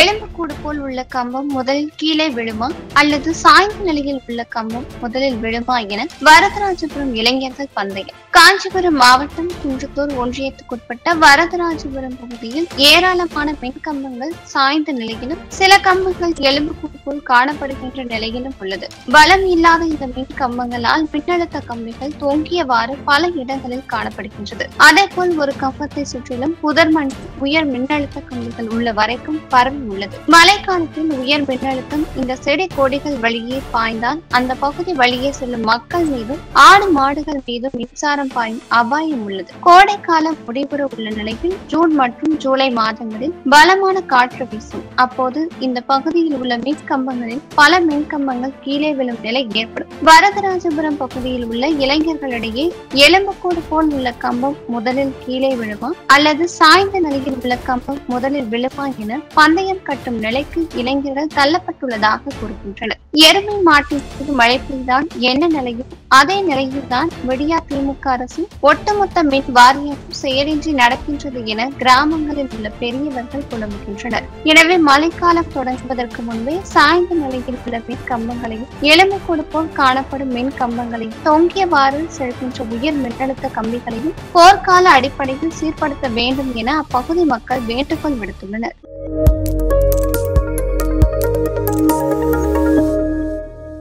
எலும்புக்கூடு போல் உள்ள கம்பம் முதலில் கீழே விழுமா அல்லது சாய்ந்த நிலையில் உள்ள கம்பம் முதலில் விழுமா என வரதராஜபுரம் இளைஞர்கள் பந்தயம். காஞ்சிபுரம் மாவட்டம் குன்றத்தூர் ஒன்றியத்துக்குட்பட்ட வரதராஜபுரம் பகுதியில் ஏராளமான மின்கம்பங்கள் சாய்ந்த நிலையிலும் சில கம்பங்கள் எலும்புக்கூடு போல் காணப்படுகின்ற நிலையிலும் உள்ளது. பலம் இல்லாத இந்த மின் கம்பங்களால் மின்னழுத்த கம்பிகள் தொங்கியவாறு பல இடங்களில் காணப்படுகின்றது. அதேபோல் ஒரு கம்பத்தை சுற்றிலும் புதர்மண் உயர் மின்னழுத்த கம்பிகள் உள்ள வரைக்கும் பரவி உள்ளது. மழைக்காலத்தில் உயர் மின்னழுத்தம் இந்த செடி கொடிகள் வழியே பாய்ந்தால் அந்த பகுதி வழியே செல்லும் மக்கள் மீதும் ஆடு மாடுகள் மீதும் மின்சாரம் பாயும் அபாயம் உள்ளது. கோடை காலம் முடிவுற உள்ள நிலையில் ஜூன் மற்றும் ஜூலை மாதங்களில் பலமான காற்று வீசும். அப்போது இந்த பகுதியில் உள்ள மின்கம்பங்களில் பல மின்கம்பங்கள் கீழே விழும் நிலை ஏற்படும். வரதராஜபுரம் பகுதியில் உள்ள இளைஞர்களிடையே எலும்புக்கூடு போல் உள்ள கம்பம் முதலில் கீழே விழுமா அல்லது சாய்ந்த நிலையில் உள்ள கம்பம் முதலில் விழுமா என பந்தயம் கட்டும் நிலைக்கு இளைஞர்கள் தள்ளப்பட்டுள்ளதாக கூறுகின்றனர். எருமை மாட்டின் மீது மழை பெய்தால் என்ன நிலையும் அதே நிலையில் தான் விடியா திமுக அரசு ஒட்டுமொத்த மின் வாரியம் செயலின்றி நடக்கின்றது என கிராமங்களில் உள்ள பெரியவர்கள் புலம்புகின்றனர். எனவே மழைக்காலம் தொடங்குவதற்கு முன்பே சாய்ந்த நிலையில் உள்ள மின் கம்பங்களையும் எலும்புக்கூடு போல் காணப்படும் மின் கம்பங்களையும் தொங்கியவாறு செல்கின்ற உயர் மின்னழுத்த கம்பிகளையும் போர்க்கால அடிப்படையில் சீர்படுத்த வேண்டும் என அப்பகுதி மக்கள் வேண்டுகோள் விடுத்துள்ளனர்.